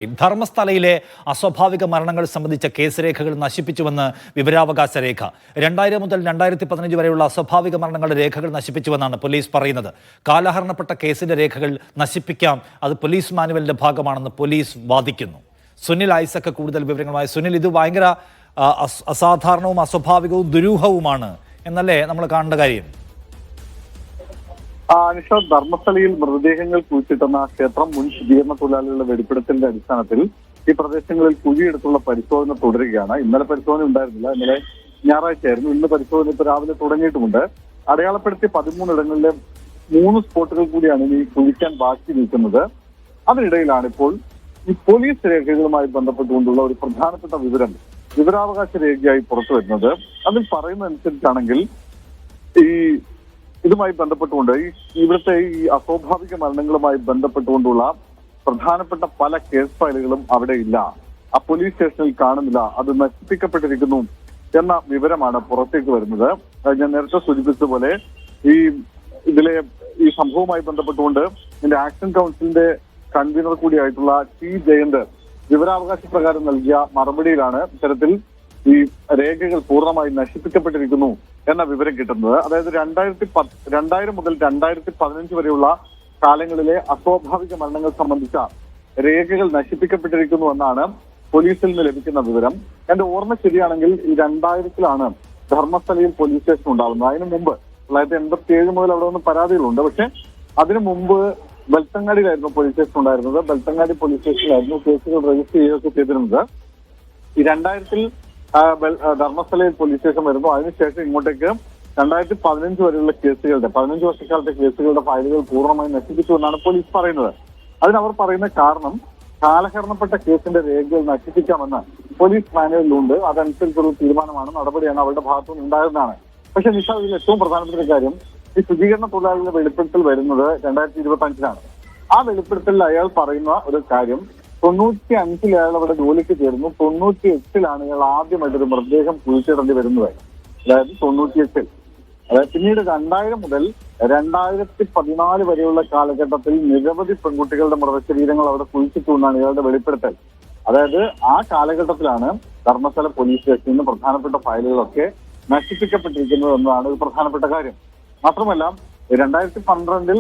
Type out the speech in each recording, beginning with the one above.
ധർമ്മസ്ഥലയിലെ അസ്വാഭാവിക മരണങ്ങൾ സംബന്ധിച്ച കേസ് രേഖകൾ നശിപ്പിച്ചുവെന്ന് വിവരാവകാശ രേഖ. 2000 മുതൽ 2015 വരെയുള്ള അസ്വാഭാവിക മരണങ്ങളുടെ രേഖകൾ നശിപ്പിച്ചുവെന്നാണ് പോലീസ് പറയുന്നത്. കാലഹരണപ്പെട്ട കേസിന്റെ രേഖകൾ നശിപ്പിക്കാം, അത് പോലീസ് മാനുവലിന്റെ ഭാഗമാണെന്ന് പോലീസ് വാദിക്കുന്നു. സുനിൽ ഐസക് കൂടുതൽ വിവരങ്ങളുമായി. സുനിൽ, ഇത് ഭയങ്കര അസാധാരണവും അസ്വാഭാവികവും ദുരൂഹവുമാണ് എന്നല്ലേ നമ്മൾ കാണേണ്ട കാര്യം? നിഷാദ്, ധർമ്മസ്ഥലയിൽ മൃതദേഹങ്ങൾ കുഴിച്ചിട്ടെന്ന ക്ഷേത്രം മുൻ ശുചീകരണ തൊഴിലാളികളുടെ വെളിപ്പെടുത്തലിന്റെ അടിസ്ഥാനത്തിൽ ഈ പ്രദേശങ്ങളിൽ കുഴിയെടുത്തുള്ള പരിശോധന തുടരുകയാണ്. ഇന്നലെ പരിശോധന ഉണ്ടായിരുന്നില്ല, ഇന്നലെ ഞായറാഴ്ചയായിരുന്നു. ഇന്ന് പരിശോധന ഇപ്പോൾ രാവിലെ തുടങ്ങിയിട്ടുമുണ്ട്. അടയാളപ്പെടുത്തിയ 13 ഇടങ്ങളിലെ 3 സ്പോട്ടുകൾ കൂടിയാണ് ഇനി കുഴിക്കാൻ ബാക്കി നിൽക്കുന്നത്. അതിനിടയിലാണ് ഇപ്പോൾ ഈ പോലീസ് രേഖകളുമായി ബന്ധപ്പെട്ടുകൊണ്ടുള്ള ഒരു പ്രധാനപ്പെട്ട വിവരം വിവരാവകാശ രേഖയായി പുറത്തു വരുന്നത്. അതിൽ പറയുന്നതനുസരിച്ചാണെങ്കിൽ ഇതുമായി ബന്ധപ്പെട്ടുകൊണ്ട് ഇവിടുത്തെ ഈ അസ്വാഭാവിക മരണങ്ങളുമായി ബന്ധപ്പെട്ടുകൊണ്ടുള്ള പ്രധാനപ്പെട്ട പല കേസ് ഫയലുകളും അവിടെ ഇല്ല, ആ പോലീസ് സ്റ്റേഷനിൽ കാണുന്നില്ല, അത് നശിപ്പിക്കപ്പെട്ടിരിക്കുന്നു എന്ന വിവരമാണ് പുറത്തേക്ക് വരുന്നത്. ഞാൻ നേരത്തെ സൂചിപ്പിച്ചതുപോലെ ഇതിലെ ഈ സംഭവവുമായി ബന്ധപ്പെട്ടുകൊണ്ട് ഇതിന്റെ ആക്ഷൻ കൗൺസിലിന്റെ കൺവീനർ കൂടിയായിട്ടുള്ള ടി ജയന്ത് വിവരാവകാശ പ്രകാരം നൽകിയ മറുപടിയിലാണ് ഇത്തരത്തിൽ ഈ രേഖകൾ പൂർണ്ണമായി നശിപ്പിക്കപ്പെട്ടിരിക്കുന്നു എന്ന വിവരം കിട്ടുന്നത്. അതായത് 2000 മുതൽ 2015 വരെയുള്ള കാലങ്ങളിലെ അസ്വാഭാവിക മരണങ്ങൾ സംബന്ധിച്ച രേഖകൾ നശിപ്പിക്കപ്പെട്ടിരിക്കുന്നു എന്നാണ് പോലീസിൽ നിന്ന് ലഭിക്കുന്ന വിവരം. എന്റെ ഓർമ്മ ശരിയാണെങ്കിൽ ഈ 2000-ലാണ് ധർമ്മസ്ഥലയിൽ പോലീസ് സ്റ്റേഷൻ ഉണ്ടാകുന്നത്. അതിനു മുമ്പ് 1987 മുതൽ അവിടെ നിന്ന് പരാതികളുണ്ട്. പക്ഷെ അതിനു മുമ്പ് ബെൽത്തങ്ങാടിയിലായിരുന്നു പോലീസ് സ്റ്റേഷൻ ഉണ്ടായിരുന്നത്. ബെൽത്തങ്ങാടി പോലീസ് സ്റ്റേഷനിലായിരുന്നു കേസുകൾ രജിസ്റ്റർ ചെയ്യുകയൊക്കെ ചെയ്തിരുന്നത്. ഈ 2000-ൽ ധർമ്മസ്ഥലയിൽ പോലീസ് സ്റ്റേഷൻ വരുന്നു. അതിനുശേഷം ഇങ്ങോട്ടേക്ക് 2015 വരെയുള്ള കേസുകളുടെ 15 വർഷക്കാലത്തെ കേസുകളുടെ ഫയലുകൾ പൂർണ്ണമായി നശിപ്പിച്ചു എന്നാണ് പോലീസ് പറയുന്നത്. അതിനവർ പറയുന്ന കാരണം കാലഹരണപ്പെട്ട കേസിന്റെ രേഖകൾ നശിപ്പിക്കാമെന്ന് പോലീസ് മാനുവലിലുണ്ട്. അതനുസരിച്ചുള്ള തീരുമാനമാണ്, നടപടിയാണ് അവരുടെ ഭാഗത്തുനിന്ന് ഉണ്ടായതെന്നാണ്. പക്ഷെ നിഷ, ഇതിൽ ഏറ്റവും പ്രധാനപ്പെട്ട കാര്യം ഈ ശുചീകരണ തൊഴിലാളികളുടെ വെളിപ്പെടുത്തൽ വരുന്നത് 2025-ലാണ്. ആ വെളിപ്പെടുത്തലിൽ അയാൾ പറയുന്ന ഒരു കാര്യം 95-ൽ അയാൾ അവിടെ ജോലിക്ക് ചേർന്നു. 98-ലാണ് ഇയാൾ ആദ്യമായിട്ടൊരു മൃതദേഹം കുഴിച്ചിടേണ്ടി വരുന്നത്. അതായത് 98-ൽ. അതായത് പിന്നീട് 2000 മുതൽ 2014 വരെയുള്ള കാലഘട്ടത്തിൽ നിരവധി പെൺകുട്ടികളുടെ മൃതശരീരങ്ങൾ അവിടെ കുഴിച്ചിട്ടു എന്നാണ് ഇയാളുടെ വെളിപ്പെടുത്തൽ. അതായത് ആ കാലഘട്ടത്തിലാണ് ധർമ്മസ്ഥല പോലീസ് സ്റ്റേഷനിൽ നിന്ന് പ്രധാനപ്പെട്ട ഫയലുകളൊക്കെ നശിപ്പിക്കപ്പെട്ടിരിക്കുന്നത് എന്നതാണ് ഒരു പ്രധാനപ്പെട്ട കാര്യം. മാത്രമല്ല 2012-ൽ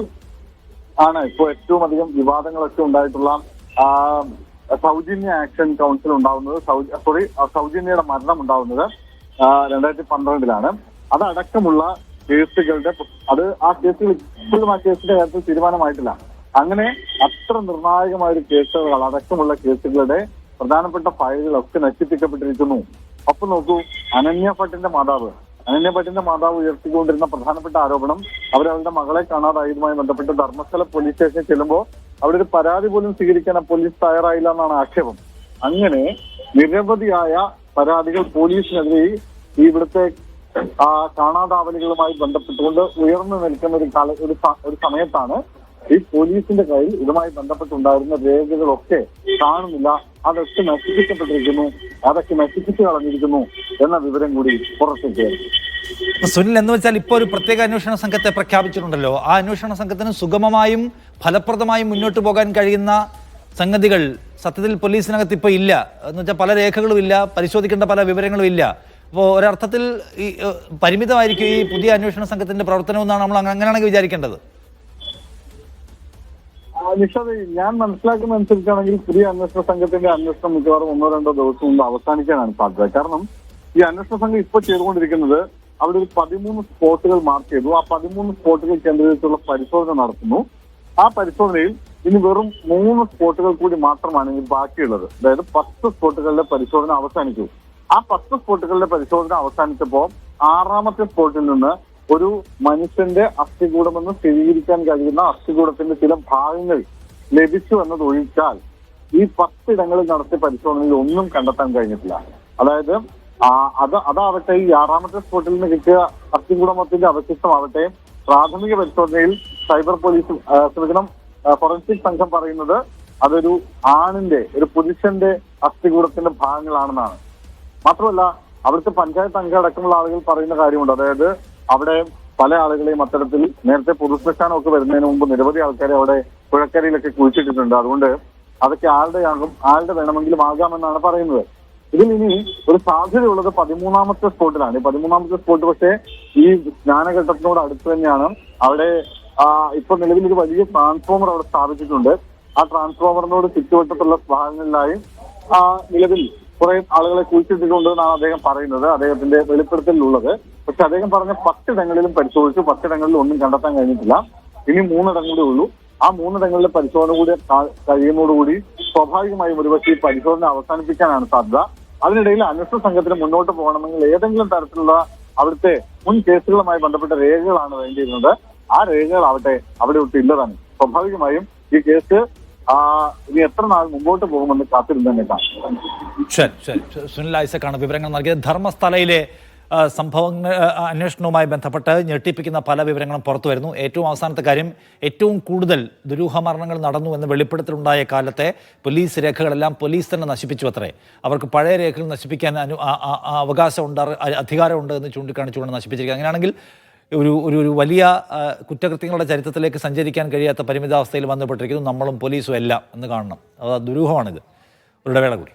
ആണ് ഇപ്പോൾ ഏറ്റവും അധികം വിവാദങ്ങളൊക്കെ ഉണ്ടായിട്ടുള്ള സൗജന്യ ആക്ഷൻ കൗൺസിൽ ഉണ്ടാവുന്നത്. സൗജന്യയുടെ മരണം ഉണ്ടാവുന്നത് 2012-ലാണ്. അതടക്കമുള്ള കേസുകളുടെ ആ കേസുകൾ ഇപ്പോഴും ആ കേസിന്റെ കാര്യത്തിൽ തീരുമാനമായിട്ടില്ല. അങ്ങനെ അത്ര നിർണായകമായ ഒരു കേസുകൾ അടക്കമുള്ള കേസുകളുടെ പ്രധാനപ്പെട്ട ഫയലുകളൊക്കെ നശിപ്പിക്കപ്പെട്ടിരിക്കുന്നു. ഒപ്പം നോക്കൂ, അനന്യ ഭട്ടിന്റെ മാതാവ് ഉയർത്തിക്കൊണ്ടിരുന്ന പ്രധാനപ്പെട്ട ആരോപണം അവരവരുടെ മകളെ കാണാതായതുമായി ബന്ധപ്പെട്ട് ധർമ്മസ്ഥല പോലീസ് സ്റ്റേഷനിൽ ചെല്ലുമ്പോൾ അവിടെ ഒരു പരാതി പോലും സ്വീകരിക്കാൻ പോലീസ് തയ്യാറായില്ല എന്നാണ് ആക്ഷേപം. അങ്ങനെ നിരവധിയായ പരാതികൾ പോലീസിനെതിരെ ഇവിടുത്തെ കാണാതാവലുകളുമായി ബന്ധപ്പെട്ടുകൊണ്ട് ഉയർന്നു നിൽക്കുന്ന ഒരു സമയത്താണ് ഈ പോലീസിന്റെ കയ്യിൽ ഇതുമായി ബന്ധപ്പെട്ടുണ്ടായിരുന്ന രേഖകളൊക്കെ കാണുന്നില്ല, അതൊക്കെ നശിപ്പിക്കപ്പെട്ടിരിക്കുന്നു, അതൊക്കെ നശിപ്പിച്ചു കളഞ്ഞിരിക്കുന്നു എന്ന വിവരം കൂടി പുറത്തേക്ക്. സുനിൽ, എന്ന് വെച്ചാൽ ഇപ്പോൾ ഒരു പ്രത്യേക അന്വേഷണ സംഘത്തെ പ്രഖ്യാപിച്ചിട്ടുണ്ടല്ലോ. ആ അന്വേഷണ സംഘത്തിന് സുഗമമായും ഫലപ്രദമായും മുന്നോട്ട് പോകാൻ കഴിയുന്ന സംഗതികൾ സത്യത്തിൽ പോലീസിനകത്ത് ഇപ്പോൾ ഇല്ല. എന്ന് വെച്ചാൽ പല രേഖകളും ഇല്ല, പരിശോധിക്കേണ്ട പല വിവരങ്ങളും ഇല്ല. അപ്പോൾ ഒരർത്ഥത്തിൽ ഈ പരിമിതമായിരിക്കും ഈ പുതിയ അന്വേഷണ സംഘത്തിന്റെ പ്രവർത്തനം എന്നാണ് നമ്മൾ അങ്ങനെയാണെങ്കിൽ വിചാരിക്കേണ്ടത്. നിഷാദ്, ഞാൻ മനസ്സിലാക്കുന്ന അനുസരിച്ചാണെങ്കിൽ പുതിയ അന്വേഷണ സംഘത്തിന്റെ അന്വേഷണം മിക്കവാറും 1-2 ദിവസം മുമ്പ് അവസാനിക്കാനാണ് സാധ്യത. കാരണം ഈ അന്വേഷണ സംഘം ഇപ്പോൾ ചെയ്തുകൊണ്ടിരിക്കുന്നത് അവിടെ ഒരു 13 സ്പോട്ടുകൾ മാർക്ക് ചെയ്തു. ആ 13 സ്പോട്ടുകൾ കേന്ദ്രീകരിച്ചുള്ള പരിശോധന നടത്തുന്നു. ആ പരിശോധനയിൽ ഇനി വെറും 3 സ്പോട്ടുകൾ കൂടി മാത്രമാണ് ഇനി ബാക്കിയുള്ളത്. അതായത് 10 സ്പോട്ടുകളുടെ പരിശോധന അവസാനിച്ചു. ആ 10 സ്പോട്ടുകളുടെ പരിശോധന അവസാനിച്ചപ്പോൾ 6ാമത്തെ സ്പോട്ടിൽ നിന്ന് ഒരു മനുഷ്യന്റെ അസ്ഥികൂടമെന്ന് സ്ഥിരീകരിക്കാൻ കഴിയുന്ന അസ്ഥികൂടത്തിന്റെ ചില ഭാഗങ്ങൾ ലഭിച്ചു എന്നതൊഴിച്ചാൽ ഈ 10 ഇടങ്ങളിൽ നടത്തിയ പരിശോധനയിൽ ഒന്നും കണ്ടെത്താൻ കഴിഞ്ഞിട്ടില്ല. അതായത് അതാവട്ടെ ഈ 6ാമത്തെ സ്പോട്ടിൽ നിന്ന് കിട്ടിയ അസ്ഥികൂടമത്തിന്റെ അവശിഷ്ടമാവട്ടെ പ്രാഥമിക പരിശോധനയിൽ സൈബർ പോലീസ് ഫോറൻസിക് സംഘം പറയുന്നത് അതൊരു ഒരു പുരുഷന്റെ അസ്ഥികൂടത്തിന്റെ ഭാഗങ്ങളാണെന്നാണ്. മാത്രമല്ല അവിടുത്തെ പഞ്ചായത്ത് അംഗം അടക്കമുള്ള ആളുകൾ പറയുന്ന കാര്യമുണ്ട്. അതായത് അവിടെ പല ആളുകളെയും അത്തരത്തിൽ നേരത്തെ പൊതുശ്മശാനമൊക്കെ വരുന്നതിന് മുമ്പ് നിരവധി ആൾക്കാരെ അവിടെ പുഴക്കരയിലൊക്കെ കുഴിച്ചിട്ടിട്ടുണ്ട്. അതുകൊണ്ട് അതൊക്കെ ആരുടെ വേണമെങ്കിലും ആകാമെന്നാണ് പറയുന്നത്. ഇതിൽ ഇനി ഒരു സാധ്യതയുള്ളത് 13ാമത്തെ സ്പോട്ടിലാണ്. ഈ 13ാമത്തെ സ്പോട്ട് പക്ഷേ ഈ സ്നാനഘട്ടത്തിനോട് അടുത്ത് തന്നെയാണ്. അവിടെ ഇപ്പൊ നിലവിൽ ഒരു വലിയ ട്രാൻസ്ഫോമർ അവിടെ സ്ഥാപിച്ചിട്ടുണ്ട്. ആ ട്രാൻസ്ഫോമറിനോട് ചുറ്റുവട്ടത്തുള്ള ഭാഗങ്ങളിലായി നിലവിൽ കുറെ ആളുകളെ കുഴിച്ചിട്ടിട്ടുണ്ടെന്നാണ് അദ്ദേഹം പറയുന്നത്, അദ്ദേഹത്തിന്റെ വെളിപ്പെടുത്തലിലുള്ളത്. പക്ഷെ അദ്ദേഹം പറഞ്ഞ 10 ഇടങ്ങളിലും പരിശോധിച്ചു, 10 ഇടങ്ങളിലും ഒന്നും കണ്ടെത്താൻ കഴിഞ്ഞിട്ടില്ല. ഇനി 3 ഇടം കൂടെ ഉള്ളൂ. ആ 3 ഇടങ്ങളിലെ പരിശോധന കൂടി കഴിയുന്നതോടുകൂടി സ്വാഭാവികമായും ഒരുപക്ഷെ ഈ പരിശോധന അവസാനിപ്പിക്കാനാണ് സാധ്യത. അതിനിടയിൽ അന്വേഷണ സംഘത്തിന് മുന്നോട്ട് പോകണമെങ്കിൽ ഏതെങ്കിലും തരത്തിലുള്ള അവിടുത്തെ മുൻ കേസുകളുമായി ബന്ധപ്പെട്ട രേഖകളാണ് വേണ്ടിയിരുന്നത്. ആ രേഖകളാവട്ടെ അവിടെ ഒട്ടില്ലതാണ്. സ്വാഭാവികമായും ഈ കേസ് ഇനി എത്ര നാൾ മുമ്പോട്ട് പോകുമെന്ന് കാത്തിരുന്ന് കാണാം. ശരി. സുനിൽ ഐസക്കാണ് വിവരങ്ങൾ നൽകിയത്. ധർമ്മസ്ഥലയിലെ സംഭവങ്ങൾ അന്വേഷണവുമായി ബന്ധപ്പെട്ട് ഞെട്ടിപ്പിക്കുന്ന പല വിവരങ്ങളും പുറത്തു വരുന്നു. ഏറ്റവും അവസാനത്തെ കാര്യം, ഏറ്റവും കൂടുതൽ ദുരൂഹ മരണങ്ങൾ നടന്നു എന്ന് വെളിപ്പെടുത്തലുണ്ടായ കാലത്തെ പോലീസ് രേഖകളെല്ലാം പോലീസ് തന്നെ നശിപ്പിച്ചു അത്രേ. അവർക്ക് പഴയ രേഖകൾ നശിപ്പിക്കാൻ അവകാശമുണ്ട്, അധികാരമുണ്ട് എന്ന് ചൂണ്ടിക്കാണിച്ചുകൊണ്ട് നശിപ്പിച്ചിരിക്കുക. അങ്ങനെയാണെങ്കിൽ ഒരു വലിയ കുറ്റകൃത്യങ്ങളുടെ ചരിത്രത്തിലേക്ക് സഞ്ചരിക്കാൻ കഴിയാത്ത പരിമിതാവസ്ഥയിൽ ബന്ധപ്പെട്ടിരിക്കുന്നു നമ്മളും പോലീസും എല്ലാം എന്ന് കാണണം. അത് ദുരൂഹമാണിത്. ഒരു ഇടവേള കൂടി.